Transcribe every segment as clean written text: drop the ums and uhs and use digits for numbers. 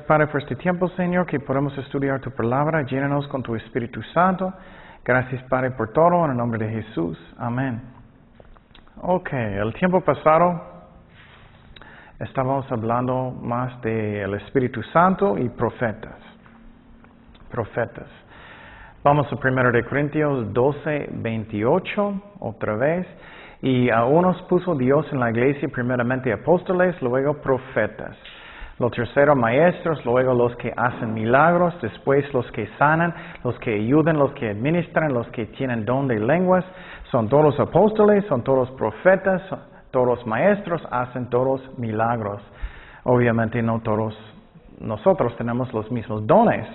Padre, por este tiempo, Señor, que podemos estudiar tu palabra. Llénanos con tu Espíritu Santo. Gracias, Padre, por todo. En el nombre de Jesús. Amén. Ok, el tiempo pasado estábamos hablando más del Espíritu Santo y profetas. Profetas. Vamos a 1 de Corintios 12, 28, otra vez. Y a unos puso Dios en la iglesia, primeramente apóstoles, luego profetas. Lo tercero, maestros, luego los que hacen milagros, después los que sanan, los que ayudan, los que administran, los que tienen don de lenguas. Son todos apóstoles, son todos profetas, son todos maestros, hacen todos milagros. Obviamente no todos nosotros tenemos los mismos dones.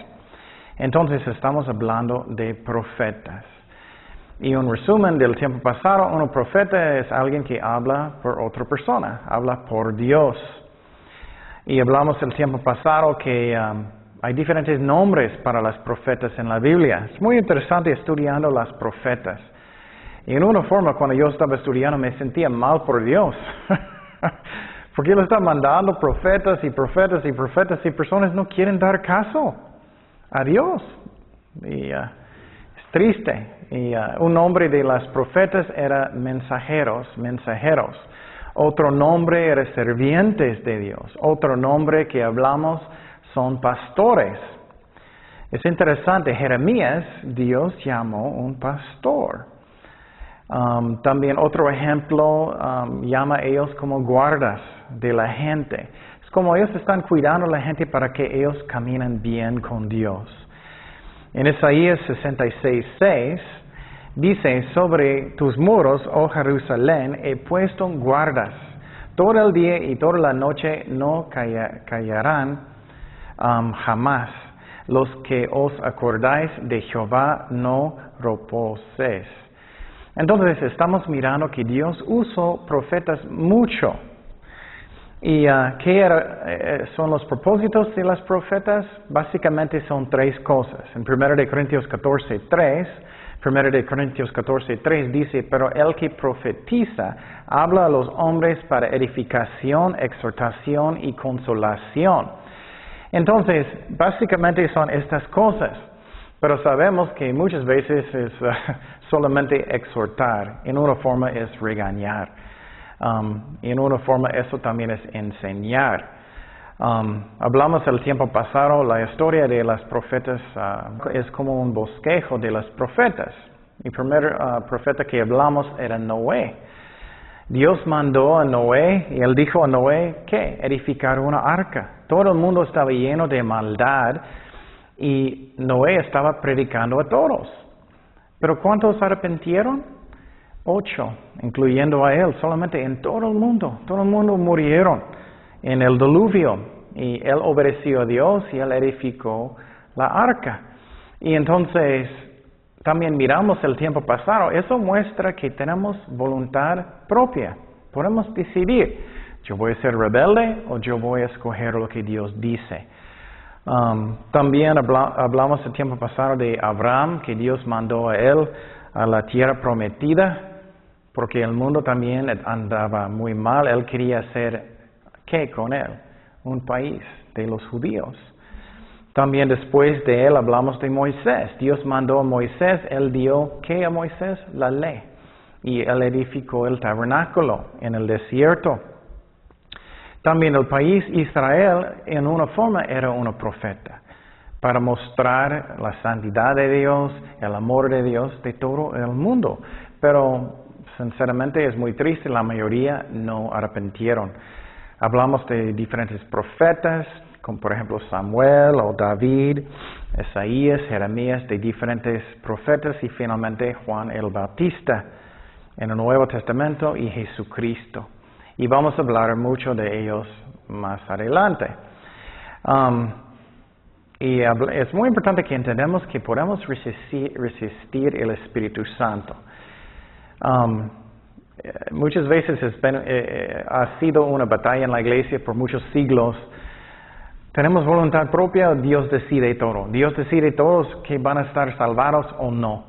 Entonces estamos hablando de profetas. Y un resumen del tiempo pasado, un profeta es alguien que habla por otra persona, habla por Dios. Y hablamos el tiempo pasado que hay diferentes nombres para las profetas en la Biblia. Es muy interesante estudiando las profetas. Y en una forma, cuando yo estaba estudiando, me sentía mal por Dios. Porque Él está mandando profetas y profetas y profetas y personas no quieren dar caso a Dios. Y es triste. Y un nombre de las profetas era mensajeros. Otro nombre era servientes de Dios. Otro nombre que hablamos son pastores. Es interesante, Jeremías, Dios llamó un pastor. También otro ejemplo, llama a ellos como guardas de la gente. Es como ellos están cuidando a la gente para que ellos caminen bien con Dios. En Isaías 66:6 dice, sobre tus muros, oh Jerusalén, he puesto guardas. Todo el día y toda la noche no callarán jamás. Los que os acordáis de Jehová no reposéis. Entonces estamos mirando que Dios usó profetas mucho. ¿Y qué son los propósitos de las profetas? Básicamente son tres cosas. En 1 de Corintios 14:3, 1 de Corintios 14:3 dice, pero el que profetiza habla a los hombres para edificación, exhortación y consolación. Entonces, básicamente son estas cosas. Pero sabemos que muchas veces es solamente exhortar. En una forma es regañar. En una forma eso también es enseñar. Hablamos el tiempo pasado, la historia de las profetas es como un bosquejo de las profetas. El primer profeta que hablamos era Noé. Dios mandó a Noé y él dijo a Noé, ¿qué? Edificar una arca. Todo el mundo estaba lleno de maldad y Noé estaba predicando a todos. ¿Pero cuántos arrepintieron? 8, incluyendo a él, solamente en todo el mundo. Todo el mundo murieron en el diluvio. Y él obedeció a Dios y él edificó la arca. Y entonces, también miramos el tiempo pasado. Eso muestra que tenemos voluntad propia. Podemos decidir, yo voy a ser rebelde o yo voy a escoger lo que Dios dice. También hablamos el tiempo pasado de Abraham, que Dios mandó a él a la tierra prometida. Porque el mundo también andaba muy mal. Él quería hacer, ¿qué con él? Un país de los judíos. También después de él hablamos de Moisés. Dios mandó a Moisés, él dio, ¿qué a Moisés? La ley. Y él edificó el tabernáculo en el desierto. También el país Israel, en una forma, era un profeta. Para mostrar la santidad de Dios, el amor de Dios de todo el mundo. Pero sinceramente es muy triste, la mayoría no arrepintieron. Hablamos de diferentes profetas, como por ejemplo Samuel o David, Isaías, Jeremías, de diferentes profetas y finalmente Juan el Bautista en el Nuevo Testamento y Jesucristo. Y vamos a hablar mucho de ellos más adelante. Y es muy importante que entendamos que podemos resistir el Espíritu Santo. Muchas veces ha sido una batalla en la iglesia por muchos siglos. Tenemos voluntad propia, Dios decide todo. Dios decide todos que van a estar salvados o no.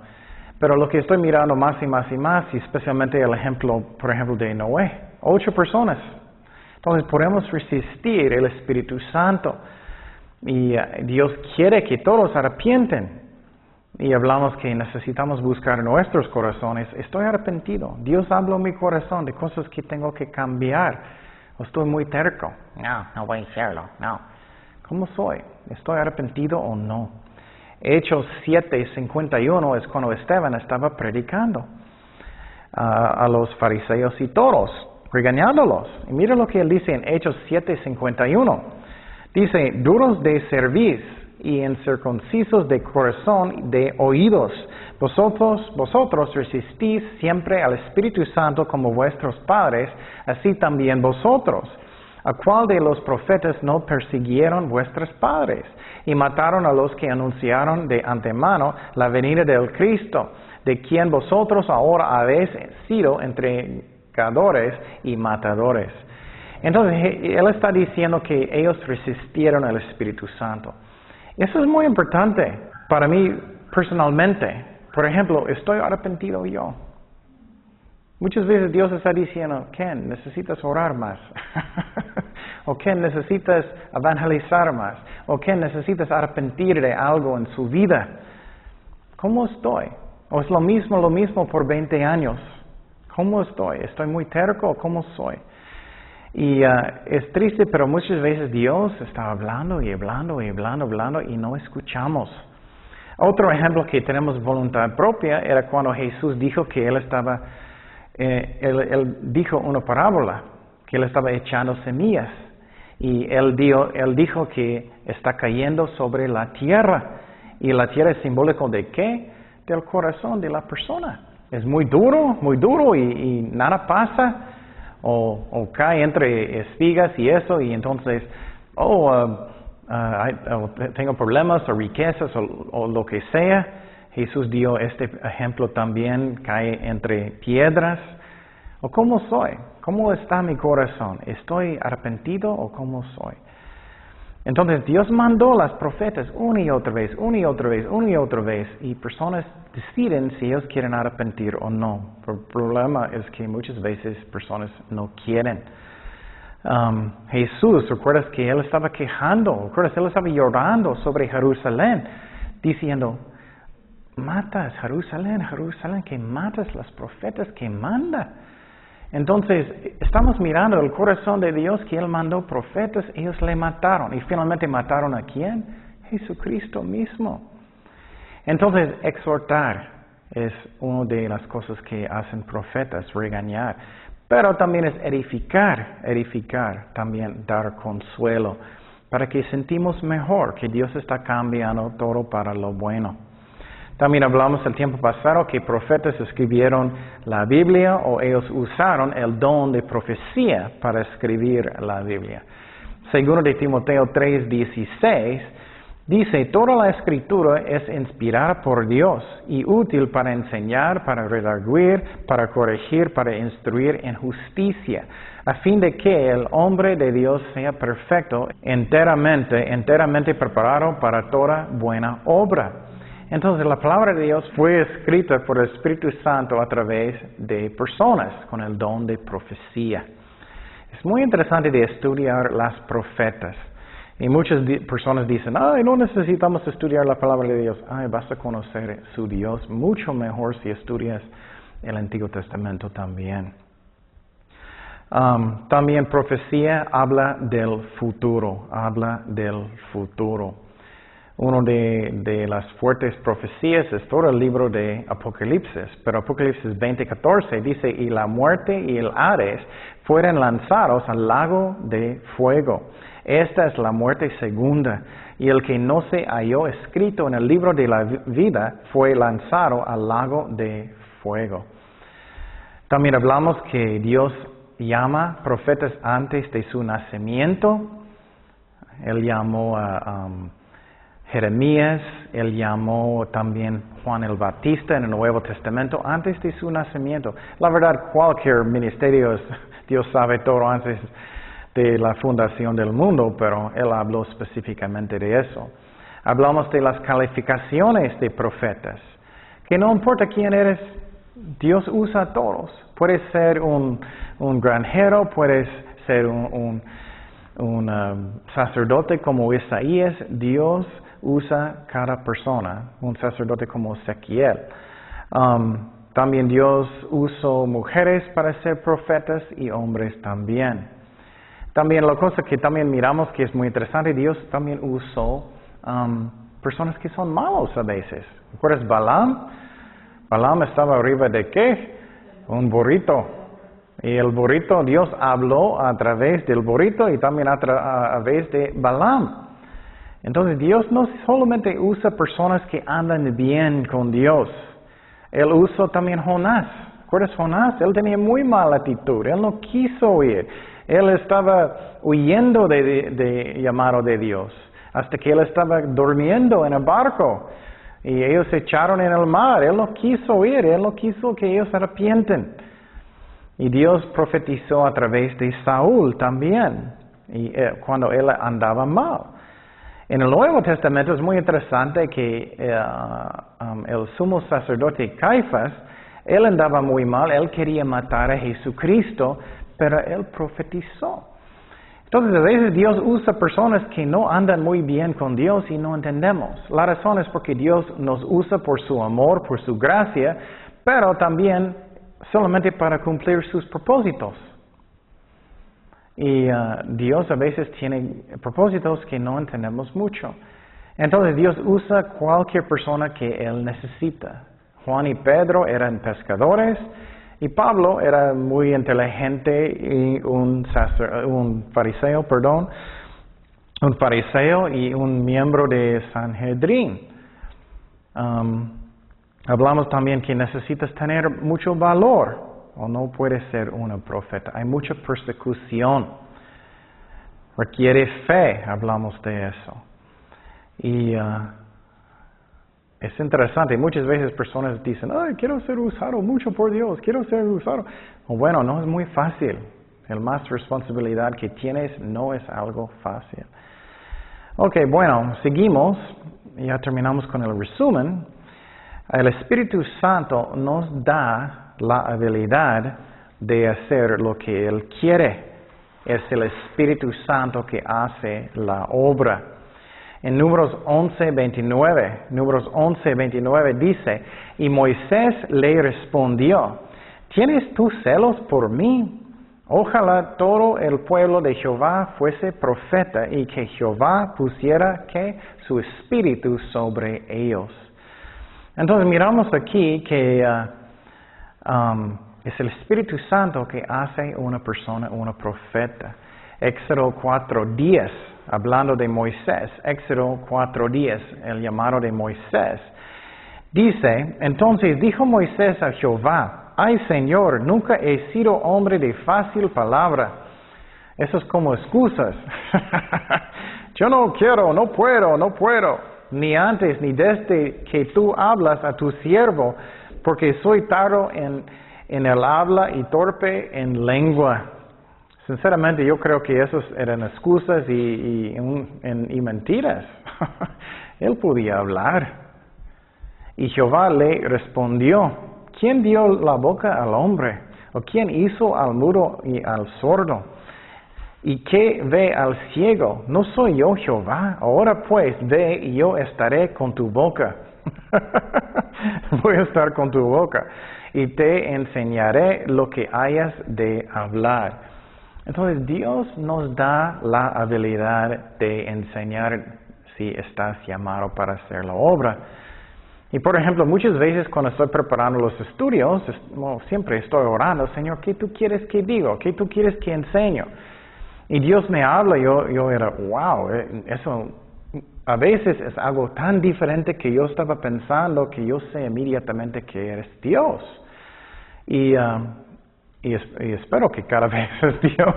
Pero lo que estoy mirando más y más y más, y especialmente el ejemplo, por ejemplo, de Noé, 8 personas. Entonces podemos resistir el Espíritu Santo. Y Dios quiere que todos arrepienten. Y hablamos que necesitamos buscar en nuestros corazones, estoy arrepentido. Dios habla en mi corazón de cosas que tengo que cambiar. O estoy muy terco. No voy a hacerlo, no. ¿Cómo soy? ¿Estoy arrepentido o no? Hechos 7:51 es cuando Esteban estaba predicando a los fariseos y todos, regañándolos. Y mira lo que él dice en Hechos 7:51. Dice, duros de cerviz y incircuncisos de corazón y de oídos. Vosotros resistís siempre al Espíritu Santo como vuestros padres, así también vosotros. ¿A cuál de los profetas no persiguieron vuestros padres y mataron a los que anunciaron de antemano la venida del Cristo, de quien vosotros ahora habéis sido entregadores y matadores? Entonces, él está diciendo que ellos resistieron al Espíritu Santo. Eso es muy importante para mí personalmente. Por ejemplo, estoy arrepentido yo. Muchas veces Dios está diciendo, Ken, necesitas orar más. O Ken, necesitas evangelizar más. O Ken, necesitas arrepentir de algo en su vida. ¿Cómo estoy? ¿O es lo mismo por 20 años? ¿Cómo estoy? ¿Estoy muy terco o cómo soy? Y es triste, pero muchas veces Dios está hablando y hablando y hablando y no escuchamos. Otro ejemplo que tenemos voluntad propia era cuando Jesús dijo que él dijo una parábola, que él estaba echando semillas. Y él dijo que está cayendo sobre la tierra. Y la tierra es simbólico de ¿qué? Del corazón de la persona. Es muy duro y nada pasa. O cae entre espigas y eso, y entonces, tengo problemas o riquezas o lo que sea. Jesús dio este ejemplo también, cae entre piedras. ¿O cómo soy? ¿Cómo está mi corazón? ¿Estoy arrepentido o cómo soy? Entonces Dios mandó a los profetas una y otra vez, y personas deciden si ellos quieren arrepentir o no. El problema es que muchas veces personas no quieren. Jesús, ¿recuerdas que él estaba quejando? ¿Recuerdas? Él estaba llorando sobre Jerusalén, diciendo, matas Jerusalén, que matas los profetas que manda. Entonces, estamos mirando el corazón de Dios que Él mandó profetas, ellos le mataron. ¿Y finalmente mataron a quién? Jesucristo mismo. Entonces, exhortar es una de las cosas que hacen profetas, regañar. Pero también es edificar, también dar consuelo, para que sentimos mejor, que Dios está cambiando todo para lo bueno. También hablamos el tiempo pasado que profetas escribieron la Biblia o ellos usaron el don de profecía para escribir la Biblia. Segundo de Timoteo 3:16 dice, toda la escritura es inspirada por Dios y útil para enseñar, para redarguir, para corregir, para instruir en justicia, a fin de que el hombre de Dios sea perfecto, enteramente preparado para toda buena obra. Entonces la palabra de Dios fue escrita por el Espíritu Santo a través de personas con el don de profecía. Es muy interesante de estudiar las profetas. Y muchas personas dicen, no necesitamos estudiar la palabra de Dios. Vas a conocer su Dios mucho mejor si estudias el Antiguo Testamento también. También profecía habla del futuro, Uno de las fuertes profecías es todo el libro de Apocalipsis, pero Apocalipsis 20:14 dice, y la muerte y el Hades fueron lanzados al lago de fuego. Esta es la muerte segunda, y el que no se halló escrito en el libro de la vida fue lanzado al lago de fuego. También hablamos que Dios llama profetas antes de su nacimiento. Él llamó a Jeremías, él llamó también Juan el Bautista en el Nuevo Testamento antes de su nacimiento. La verdad, cualquier ministerio, Dios sabe todo antes de la fundación del mundo, pero él habló específicamente de eso. Hablamos de las calificaciones de profetas, que no importa quién eres, Dios usa a todos. Puedes ser un granjero, puedes ser un sacerdote como Isaías, Dios usa cada persona, un sacerdote como Ezequiel. También Dios usó mujeres para ser profetas y hombres también. También la cosa que también miramos que es muy interesante, Dios también usó personas que son malos a veces. ¿Recuerdas Balaam? Balaam estaba arriba de ¿qué? Un burrito. Y el burrito, Dios habló a través del burrito y también a través de Balaam. Entonces Dios no solamente usa personas que andan bien con Dios. Él usó también Jonás. ¿Recuerdas Jonás? Él tenía muy mala actitud. Él no quiso oír. Él estaba huyendo de llamado de Dios. Hasta que él estaba durmiendo en el barco. Y ellos se echaron en el mar. Él no quiso oír. Él no quiso que ellos se arrepienten. Y Dios profetizó a través de Saúl también. Y cuando él andaba mal. En el Nuevo Testamento es muy interesante que el sumo sacerdote Caifás, él andaba muy mal, él quería matar a Jesucristo, pero él profetizó. Entonces a veces Dios usa personas que no andan muy bien con Dios y no entendemos. La razón es porque Dios nos usa por su amor, por su gracia, pero también solamente para cumplir sus propósitos. Y Dios a veces tiene propósitos que no entendemos mucho. Entonces Dios usa cualquier persona que Él necesita. Juan y Pedro eran pescadores y Pablo era muy inteligente y un fariseo y un miembro de Sanhedrin. Hablamos también que necesitas tener mucho valor. O no puedes ser un profeta. Hay mucha persecución. Requiere fe, hablamos de eso. Y es interesante. Muchas veces personas dicen, ay, quiero ser usado mucho por Dios, quiero ser usado. Bueno, no es muy fácil. El más responsabilidad que tienes no es algo fácil. Ok, bueno, seguimos. Ya terminamos con el resumen. El Espíritu Santo nos da la habilidad de hacer lo que Él quiere. Es el Espíritu Santo que hace la obra. En Números 11:29 dice, y Moisés le respondió, ¿tienes tú celos por mí? Ojalá todo el pueblo de Jehová fuese profeta y que Jehová pusiera ¿qué? Su espíritu sobre ellos. Entonces miramos aquí que es el Espíritu Santo que hace una persona una profeta. Éxodo 4:10, hablando de Moisés. Éxodo 4:10, el llamado de Moisés. Dice, entonces dijo Moisés a Jehová, ay Señor, nunca he sido hombre de fácil palabra. Eso es como excusas. Yo no quiero, no puedo. Ni antes ni desde que tú hablas a tu siervo, porque soy tardo en el habla y torpe en lengua. Sinceramente yo creo que esos eran excusas y mentiras. Él podía hablar. Y Jehová le respondió, ¿quién dio la boca al hombre? ¿O quién hizo al mudo y al sordo? ¿Y qué ve al ciego? ¿No soy yo Jehová? Ahora pues ve y yo estaré con tu boca. Voy a estar con tu boca. Y te enseñaré lo que hayas de hablar. Entonces Dios nos da la habilidad de enseñar si estás llamado para hacer la obra. Y por ejemplo, muchas veces cuando estoy preparando los estudios, siempre estoy orando, Señor, ¿qué tú quieres que diga? ¿Qué tú quieres que enseño? Y Dios me habla, yo era, wow, eso a veces es algo tan diferente que yo estaba pensando que yo sé inmediatamente que eres Dios. Y espero que cada vez es Dios.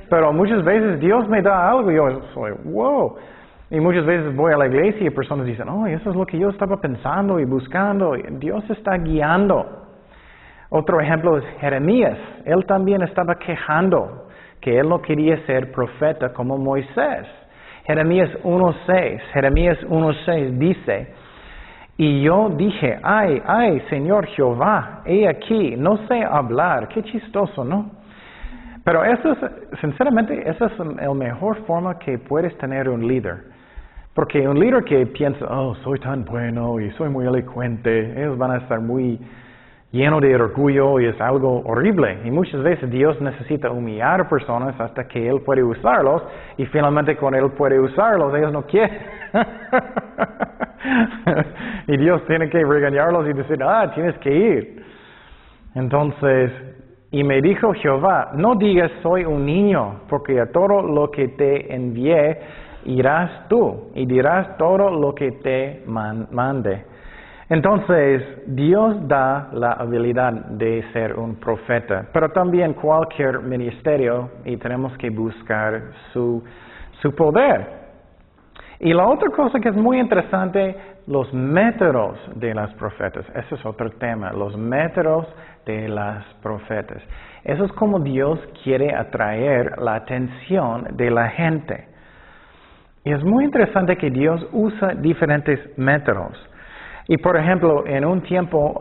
Pero muchas veces Dios me da algo y yo soy, wow. Y muchas veces voy a la iglesia y personas dicen, oh, eso es lo que yo estaba pensando y buscando. Y Dios está guiando. Otro ejemplo es Jeremías. Él también estaba quejando que él no quería ser profeta como Moisés. Jeremías 1:6 dice, y yo dije, ay, Señor Jehová, he aquí, no sé hablar. Qué chistoso, ¿no? Pero eso es, sinceramente, esa es la mejor forma que puedes tener un líder. Porque un líder que piensa, oh, soy tan bueno y soy muy elocuente, ellos van a estar muy llenos de orgullo y es algo horrible. Y muchas veces Dios necesita humillar a personas hasta que Él puede usarlos y finalmente cuando Él puede usarlos, ellos no quieren. Y Dios tiene que regañarlos y decir, tienes que ir. Entonces, y me dijo Jehová, no digas soy un niño, porque a todo lo que te envié irás tú y dirás todo lo que te mande. Entonces, Dios da la habilidad de ser un profeta, pero también cualquier ministerio y tenemos que buscar su poder. Y la otra cosa que es muy interesante, los métodos de las profetas. Ese es otro tema, los métodos de las profetas. Eso es como Dios quiere atraer la atención de la gente. Y es muy interesante que Dios usa diferentes métodos. Y por ejemplo, en un tiempo,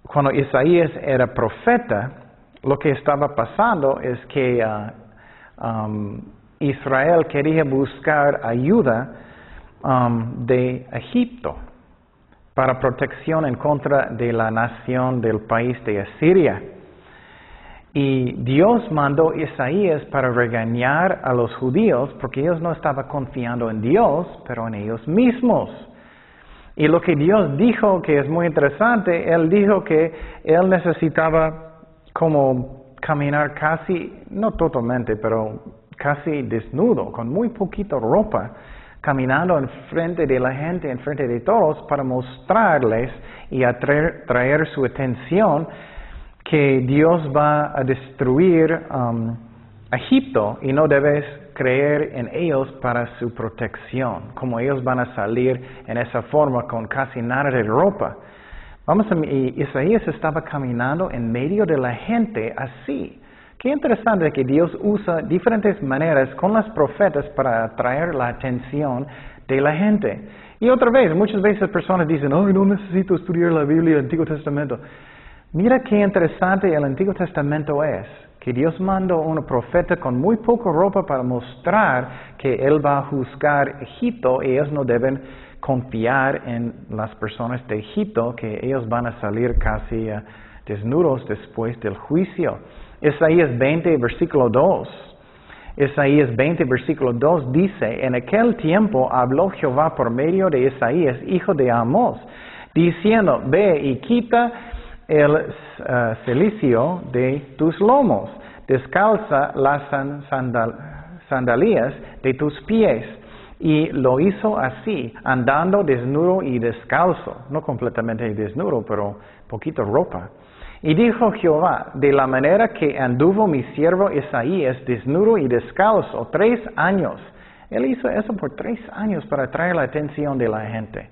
cuando Isaías era profeta, lo que estaba pasando es que Israel quería buscar ayuda de Egipto para protección en contra de la nación del país de Asiria. Y Dios mandó a Isaías para regañar a los judíos porque ellos no estaban confiando en Dios, pero en ellos mismos. Y lo que Dios dijo, que es muy interesante, Él dijo que Él necesitaba como caminar casi, no totalmente, pero casi desnudo, con muy poquito ropa, caminando en frente de la gente, en frente de todos, para mostrarles y traer su atención que Dios va a destruir Egipto y no debes creer en ellos para su protección, como ellos van a salir en esa forma con casi nada de ropa. Y Isaías estaba caminando en medio de la gente así. Qué interesante que Dios usa diferentes maneras con las profetas para atraer la atención de la gente. Y otra vez, muchas veces personas dicen, no necesito estudiar la Biblia y el Antiguo Testamento. Mira qué interesante el Antiguo Testamento es, que Dios mandó a un profeta con muy poca ropa para mostrar que Él va a juzgar Egipto y ellos no deben confiar en las personas de Egipto, que ellos van a salir casi desnudos después del juicio. Isaías 20, versículo 2. Isaías 20, versículo 2 dice, en aquel tiempo habló Jehová por medio de Isaías, hijo de Amós, diciendo, ve y quita el cilicio de tus lomos, descalza las sandalias de tus pies. Y lo hizo así, andando desnudo y descalzo, no completamente desnudo, pero poquito ropa. Y dijo Jehová, de la manera que anduvo mi siervo Isaías desnudo y descalzo 3 años. Él hizo eso por 3 años para atraer la atención de la gente.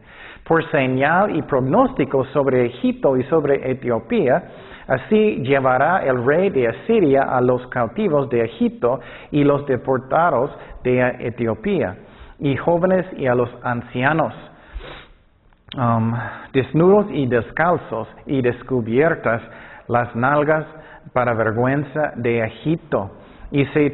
Por señal y pronóstico sobre Egipto y sobre Etiopía, así llevará el rey de Asiria a los cautivos de Egipto y los deportados de Etiopía, y jóvenes y a los ancianos, desnudos y descalzos y descubiertas las nalgas para vergüenza de Egipto, y se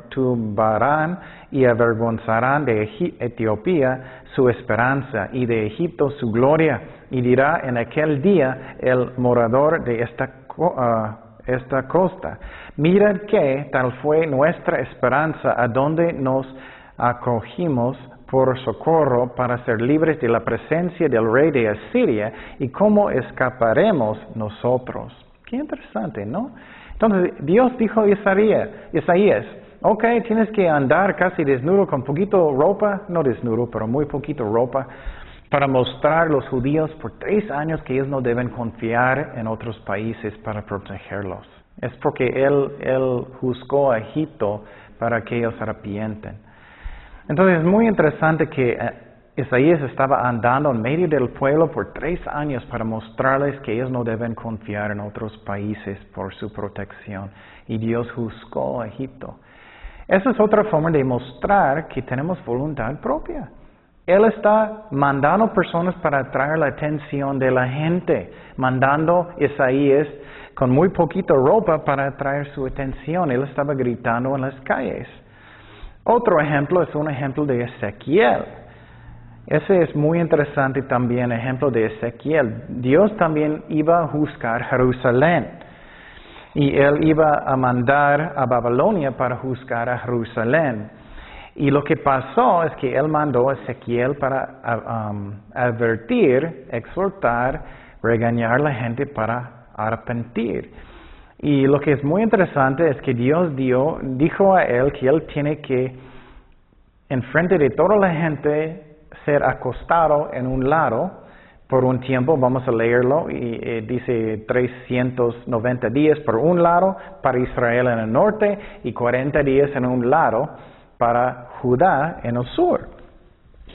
turbarán y avergonzarán de Etiopía su esperanza y de Egipto su gloria, y dirá en aquel día el morador de esta costa, mirad que tal fue nuestra esperanza, a donde nos acogimos por socorro para ser libres de la presencia del rey de Asiria, y cómo escaparemos nosotros. Qué interesante, ¿no? Entonces Dios dijo a Isaías, ok, tienes que andar casi desnudo con poquito ropa, no desnudo, pero muy poquito ropa, para mostrar a los judíos por 3 años que ellos no deben confiar en otros países para protegerlos. Es porque Él juzgó a Egipto para que ellos se arrepienten. Entonces es muy interesante que Isaías estaba andando en medio del pueblo por 3 años para mostrarles que ellos no deben confiar en otros países por su protección. Y Dios juzgó a Egipto. Esa es otra forma de mostrar que tenemos voluntad propia. Él está mandando personas para atraer la atención de la gente, mandando Isaías con muy poquita ropa para atraer su atención. Él estaba gritando en las calles. Otro ejemplo es un ejemplo de Ezequiel. Ese es muy interesante también, ejemplo de Ezequiel. Dios también iba a juzgar Jerusalén. Y Él iba a mandar a Babilonia para juzgar a Jerusalén. Y lo que pasó es que Él mandó a Ezequiel para advertir, exhortar, regañar a la gente para arrepentir. Y lo que es muy interesante es que Dios dijo a Él que Él tiene que, en frente de toda la gente, ser acostado en un lado por un tiempo. Vamos a leerlo, y dice 390 días por un lado para Israel en el norte y 40 días en un lado para Judá en el sur.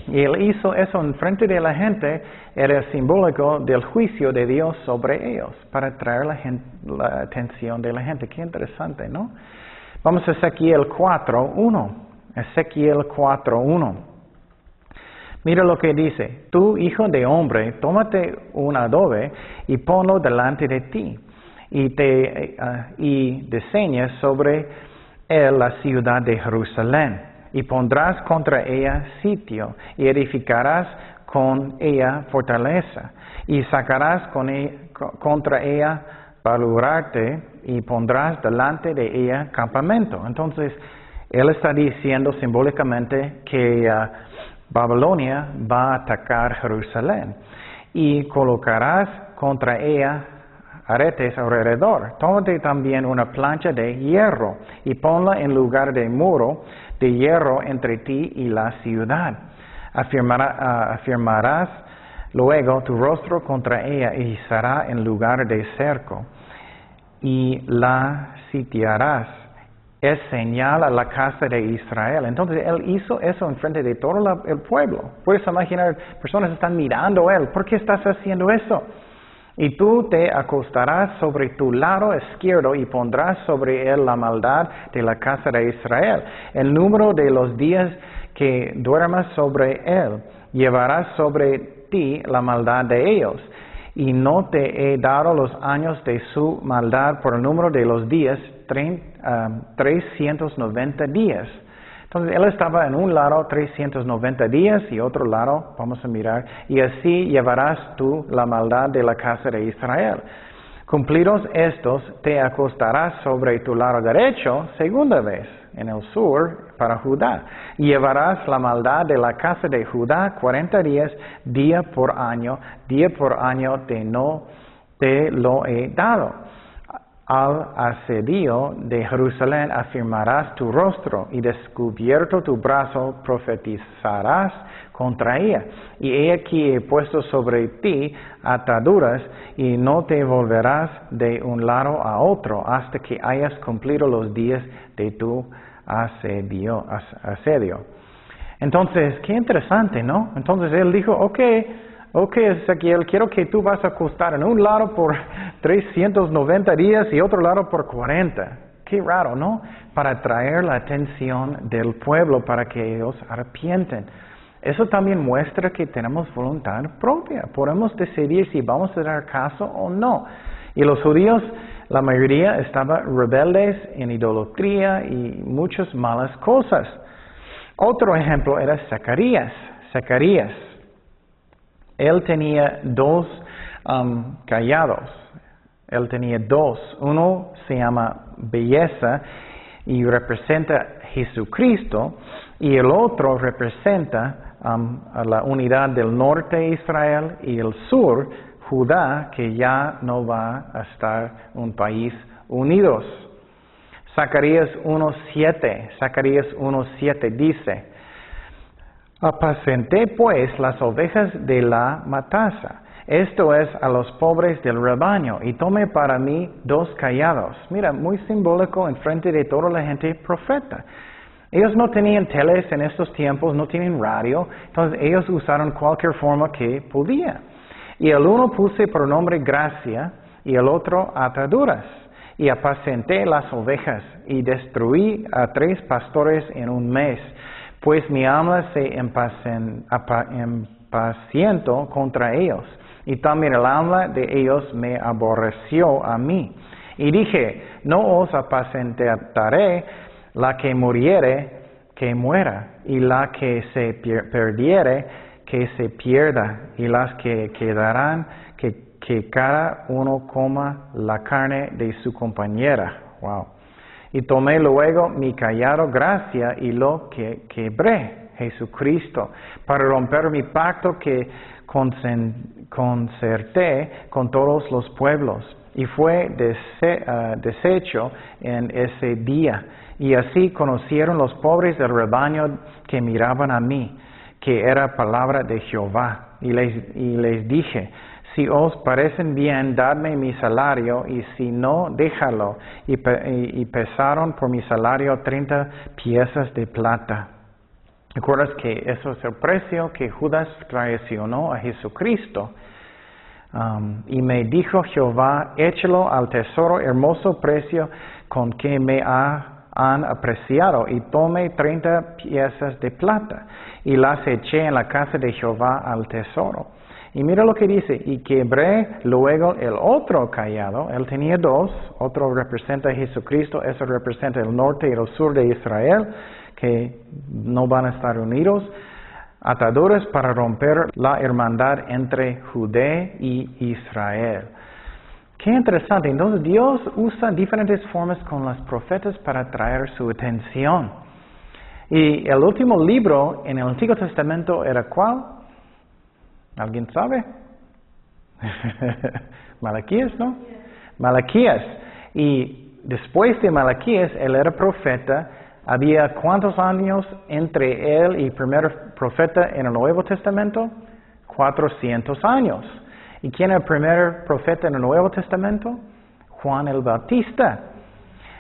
Y Él hizo eso en frente de la gente, era simbólico del juicio de Dios sobre ellos, para atraer la atención de la gente. Qué interesante, ¿no? Vamos a Ezequiel 4:1. Ezequiel 4:1. Mira lo que dice: tú, hijo de hombre, tómate un adobe y ponlo delante de ti, y diseña sobre él la ciudad de Jerusalén, y pondrás contra ella sitio, y edificarás con ella fortaleza, y sacarás contra ella baluarte, y pondrás delante de ella campamento. Entonces, él está diciendo simbólicamente que Babilonia va a atacar Jerusalén, y colocarás contra ella aretes alrededor. Tómate también una plancha de hierro y ponla en lugar de muro de hierro entre ti y la ciudad. Afirmarás luego tu rostro contra ella y será en lugar de cerco, y la sitiarás. Es señal a la casa de Israel. Entonces Él hizo eso en frente de todo el pueblo. Puedes imaginar, personas están mirando a Él. ¿Por qué estás haciendo eso? Y tú te acostarás sobre tu lado izquierdo y pondrás sobre él la maldad de la casa de Israel. El número de los días que duermas sobre él, llevarás sobre ti la maldad de ellos. Y no te he dado los años de su maldad por el número de los días, 390 días. Entonces, él estaba en un lado 390 días y otro lado, vamos a mirar, y así llevarás tú la maldad de la casa de Israel. Cumplidos estos, te acostarás sobre tu lado derecho, segunda vez, en el sur, para Judá. Y llevarás la maldad de la casa de Judá 40 días, día por año te lo he dado. Al asedio de Jerusalén afirmarás tu rostro, y descubierto tu brazo profetizarás contra ella. Y he aquí he puesto sobre ti ataduras, y no te volverás de un lado a otro hasta que hayas cumplido los días de tu asedio. Entonces, qué interesante, ¿no? Entonces él dijo, ok, Ezequiel, quiero que tú vas a acostar en un lado por 390 días y otro lado por 40. Qué raro, ¿no? Para atraer la atención del pueblo, para que ellos arrepienten. Eso también muestra que tenemos voluntad propia. Podemos decidir si vamos a dar caso o no. Y los judíos, la mayoría, estaban rebeldes en idolatría y muchas malas cosas. Otro ejemplo era Zacarías. Él tenía dos callados. Él tenía dos. Uno se llama belleza y representa Jesucristo, y el otro representa a la unidad del norte de Israel y el sur, Judá, que ya no va a estar un país unidos. Zacarías 1:7 dice: apacenté pues las ovejas de la mataza, esto es, a los pobres del rebaño, y tomé para mí 2 callados. Mira, muy simbólico en frente de toda la gente profeta. Ellos no tenían teles en estos tiempos, no tienen radio, entonces ellos usaron cualquier forma que podían. Y el uno puse por nombre gracia, y el otro ataduras. Y apacenté las ovejas, y destruí a 3 pastores en un mes. pues mi alma se impacientó contra ellos, y también el alma de ellos me aborreció a mí. Y dije, no os apacentaré, la que muriere, que muera, y la que se perdiere, que se pierda, y las que quedarán, que cada uno coma la carne de su compañera. Wow. Y tomé luego mi cayado gracia y lo que quebré, Jesucristo, para romper mi pacto que concerté con todos los pueblos. Y fue deshecho en ese día. Y así conocieron los pobres del rebaño que miraban a mí, que era palabra de Jehová. Y les dije, si os parecen bien, dadme mi salario, y si no, déjalo. Y pesaron por mi salario 30 piezas de plata. ¿Recuerdas que eso es el precio que Judas traicionó a Jesucristo? Y me dijo Jehová, échalo al tesoro, hermoso precio con que me han apreciado. Y tomé 30 piezas de plata, y las eché en la casa de Jehová al tesoro. Y mira lo que dice, y quebré luego el otro cayado. Él tenía dos, otro representa a Jesucristo, eso representa el norte y el sur de Israel, que no van a estar unidos. Ataduras para romper la hermandad entre Judea y Israel. Qué interesante. Entonces Dios usa diferentes formas con los profetas para atraer su atención. Y el último libro en el Antiguo Testamento era ¿cuál? ¿Alguien sabe? Malaquías, ¿no? Malaquías. Y después de Malaquías, él era profeta. ¿Había cuántos años entre él y el primer profeta en el Nuevo Testamento? 400 años. ¿Y quién era el primer profeta en el Nuevo Testamento? Juan el Bautista.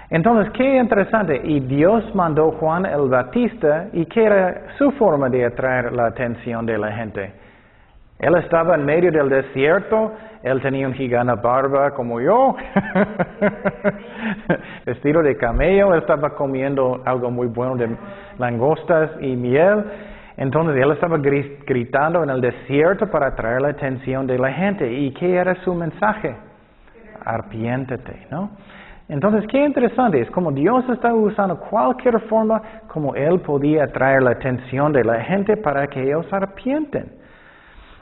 Entonces, qué interesante. Y Dios mandó Juan el Bautista, ¿y qué era su forma de atraer la atención de la gente? Él estaba en medio del desierto, él tenía un gigante barba como yo, vestido de camello, él estaba comiendo algo muy bueno de langostas y miel. Entonces él estaba gritando en el desierto para atraer la atención de la gente. ¿Y qué era su mensaje? Arrepiéntete, ¿no? Entonces, qué interesante, es como Dios está usando cualquier forma como él podía atraer la atención de la gente para que ellos arrepienten.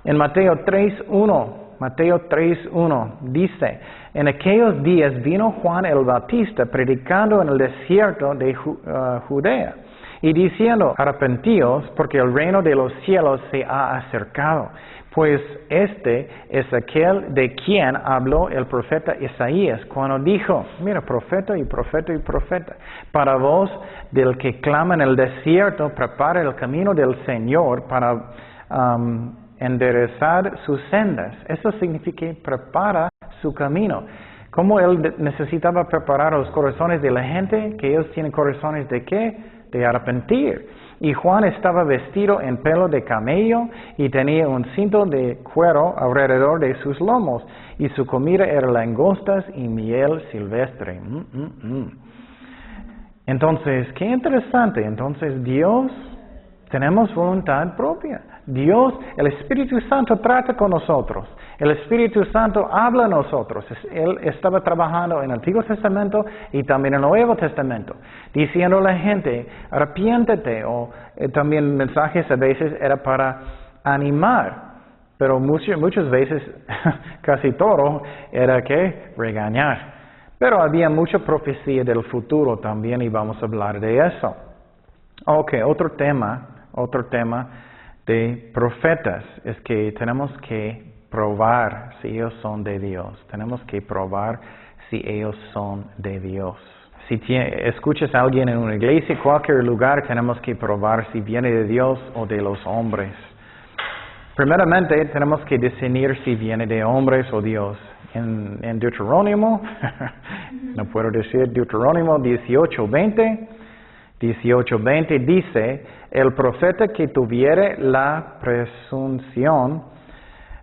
En Mateo 3:1 dice, en aquellos días vino Juan el Bautista predicando en el desierto de Judea y diciendo, arrepentíos porque el reino de los cielos se ha acercado. Pues este es aquel de quien habló el profeta Isaías cuando dijo, mira, profeta y profeta y profeta, para voz del que clama en el desierto, prepara el camino del Señor para enderezar sus sendas. Eso significa prepara su camino. ¿Cómo él necesitaba preparar los corazones de la gente? Que ellos tienen corazones de ¿qué? De arrepentir. Y Juan estaba vestido en pelo de camello y tenía un cinto de cuero alrededor de sus lomos. Y su comida era langostas y miel silvestre. Entonces, qué interesante. Entonces, Dios, tenemos voluntad propia. Dios, el Espíritu Santo trata con nosotros. El Espíritu Santo habla a nosotros. Él estaba trabajando en el Antiguo Testamento y también en el Nuevo Testamento, diciendo a la gente, arrepiéntete. O también mensajes a veces era para animar, pero muchas veces, casi todo, era que regañar. Pero había mucha profecía del futuro también y vamos a hablar de eso. Ok, otro tema de profetas es que tenemos que probar si ellos son de Dios. Tenemos que probar si ellos son de Dios. Si escuchas a alguien en una iglesia, cualquier lugar, tenemos que probar si viene de Dios o de los hombres. Primeramente, tenemos que discernir si viene de hombres o Dios. En Deuterónimo, no puedo decir Deuterónimo 18:20 dice, el profeta que tuviere la presunción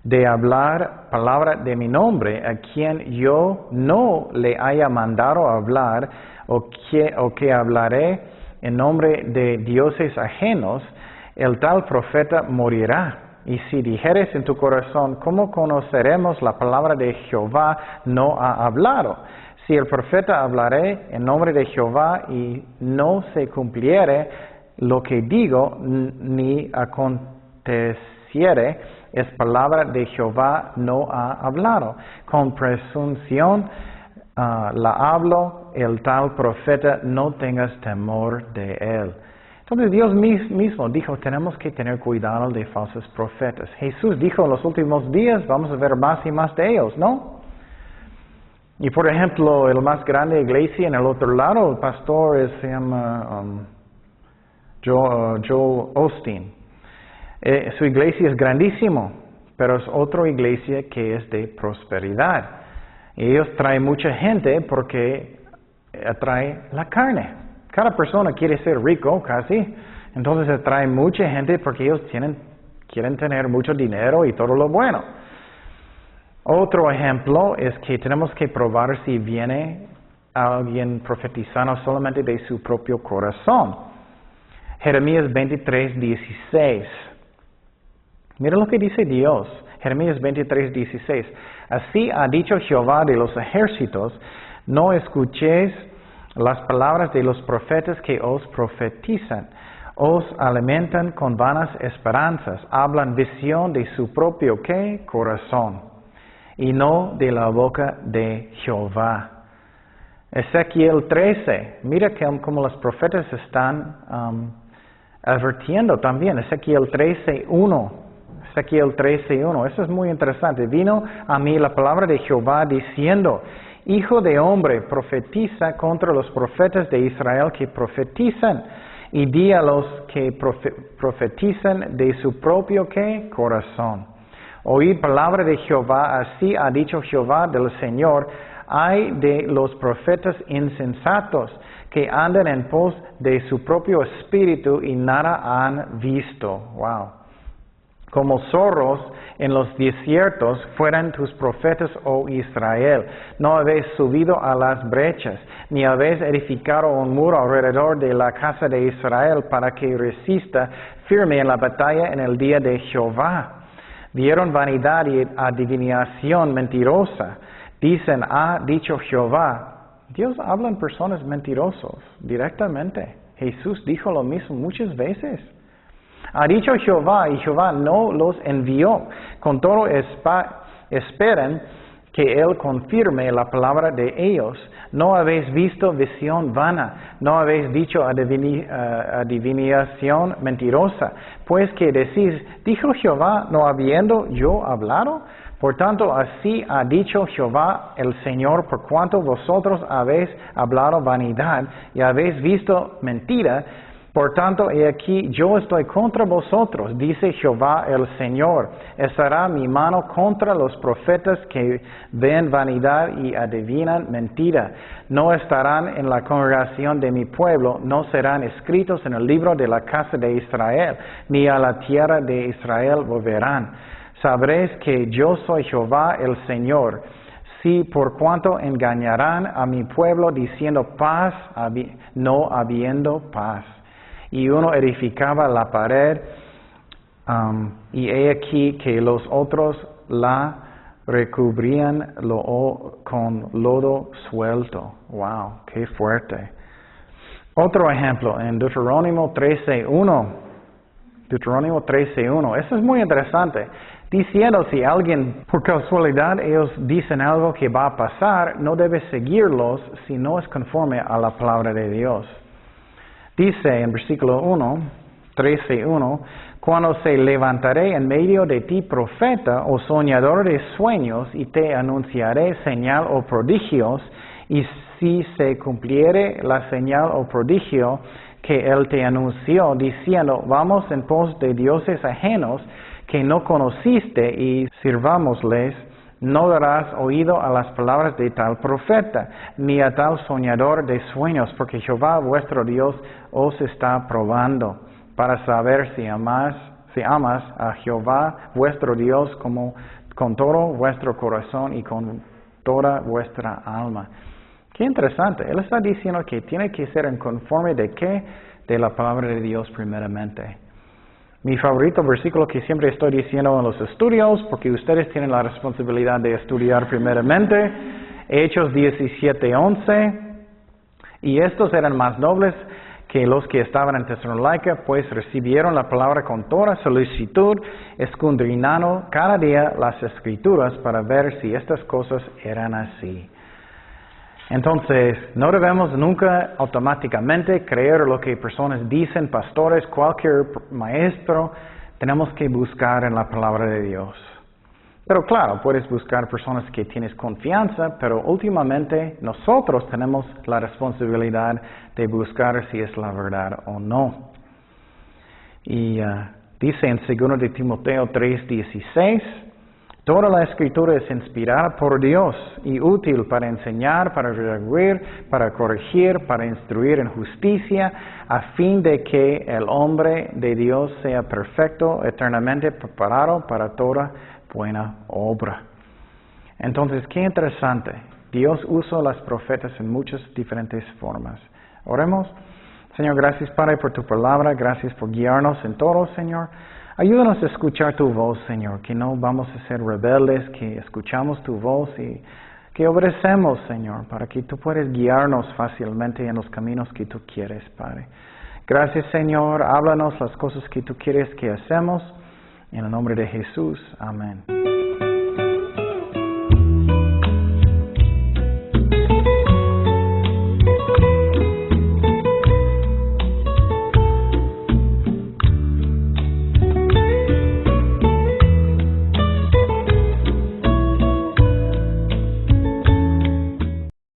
de hablar palabra de mi nombre, a quien yo no le haya mandado hablar, o que hablaré en nombre de dioses ajenos, el tal profeta morirá. Y si dijeres en tu corazón, ¿cómo conoceremos la palabra de Jehová no ha hablado? Si el profeta hablaré en nombre de Jehová y no se cumpliere lo que digo, ni aconteciere, es palabra de Jehová no ha hablado. Con presunción la hablo, el tal profeta, no tengas temor de él. Entonces Dios mismo dijo, tenemos que tener cuidado de falsos profetas. Jesús dijo en los últimos días, vamos a ver más y más de ellos, ¿no? Y por ejemplo, el más grande iglesia en el otro lado, el pastor se llama Joel Osteen. Su iglesia es grandísimo, pero es otra iglesia que es de prosperidad. Y ellos traen mucha gente porque atrae la carne. Cada persona quiere ser rico, casi. Entonces atrae mucha gente porque ellos quieren tener mucho dinero y todo lo bueno. Otro ejemplo es que tenemos que probar si viene alguien profetizando solamente de su propio corazón. Jeremías 23:16. Mira lo que dice Dios. Jeremías 23:16. Así ha dicho Jehová de los ejércitos, no escuchéis las palabras de los profetas que os profetizan. Os alimentan con vanas esperanzas, hablan visión de su propio ¿qué? Corazón, y no de la boca de Jehová. Ezequiel 13, mira cómo los profetas están advirtiendo también. Ezequiel 13:1. Ezequiel 13:1. Eso es muy interesante. Vino a mí la palabra de Jehová diciendo, Hijo de hombre, profetiza contra los profetas de Israel que profetizan, y di a los que profetizan de su propio ¿qué? Corazón. Oí palabra de Jehová, así ha dicho Jehová del Señor, ay de los profetas insensatos que andan en pos de su propio espíritu y nada han visto. Wow. Como zorros en los desiertos fueran tus profetas, oh Israel. No habéis subido a las brechas, ni habéis edificado un muro alrededor de la casa de Israel para que resista firme en la batalla en el día de Jehová. Vieron vanidad y adivinación mentirosa. Dicen, ha dicho Jehová. Dios habla en personas mentirosos directamente. Jesús dijo lo mismo muchas veces. Ha dicho Jehová y Jehová no los envió. Con todo esperan que Él confirme la palabra de ellos. No habéis visto visión vana, no habéis dicho adivinación mentirosa. Pues que decís, dijo Jehová, no habiendo yo hablado. Por tanto, así ha dicho Jehová el Señor, por cuanto vosotros habéis hablado vanidad y habéis visto mentira. Por tanto, he aquí, yo estoy contra vosotros, dice Jehová el Señor. Estará mi mano contra los profetas que ven vanidad y adivinan mentira. No estarán en la congregación de mi pueblo, no serán escritos en el libro de la casa de Israel, ni a la tierra de Israel volverán. Sabréis que yo soy Jehová el Señor. Si por cuanto engañarán a mi pueblo diciendo paz, no habiendo paz. Y uno edificaba la pared, y he aquí que los otros la recubrían con lodo suelto. Wow, qué fuerte. Otro ejemplo en Deuterónimo 13:1. Deuterónimo 13:1. Eso es muy interesante. Diciendo, si alguien, por casualidad, ellos dicen algo que va a pasar, no debe seguirlos si no es conforme a la palabra de Dios. Dice en versículo 1, 13:1, cuando se levantaré en medio de ti profeta o soñador de sueños y te anunciaré señal o prodigios, y si se cumpliere la señal o prodigio que él te anunció, diciendo, vamos en pos de dioses ajenos que no conociste y sirvámosles, no darás oído a las palabras de tal profeta, ni a tal soñador de sueños, porque Jehová vuestro Dios os está probando, para saber si amas a Jehová vuestro Dios con todo vuestro corazón y con toda vuestra alma. Qué interesante. Él está diciendo que tiene que ser en conforme de qué? de la palabra de Dios primeramente. Mi favorito versículo que siempre estoy diciendo en los estudios, porque ustedes tienen la responsabilidad de estudiar primeramente, Hechos 17:11, y estos eran más nobles que los que estaban en Tesalónica, pues recibieron la palabra con toda solicitud, escudriñando cada día las Escrituras para ver si estas cosas eran así. Entonces, no debemos nunca automáticamente creer lo que personas dicen, pastores, cualquier maestro. Tenemos que buscar en la palabra de Dios. Pero claro, puedes buscar personas que tienes confianza, pero últimamente nosotros tenemos la responsabilidad de buscar si es la verdad o no. Y dice en 2 de Timoteo 3:16, toda la Escritura es inspirada por Dios y útil para enseñar, para redarguir, para corregir, para instruir en justicia, a fin de que el hombre de Dios sea perfecto, eternamente preparado para toda buena obra. Entonces, qué interesante. Dios usa a los profetas en muchas diferentes formas. Oremos. Señor, gracias Padre por tu palabra, gracias por guiarnos en todo, Señor. Ayúdanos a escuchar tu voz, Señor, que no vamos a ser rebeldes, que escuchamos tu voz y que obedecemos, Señor, para que tú puedas guiarnos fácilmente en los caminos que tú quieres, Padre. Gracias, Señor. Háblanos las cosas que tú quieres que hacemos. En el nombre de Jesús. Amén.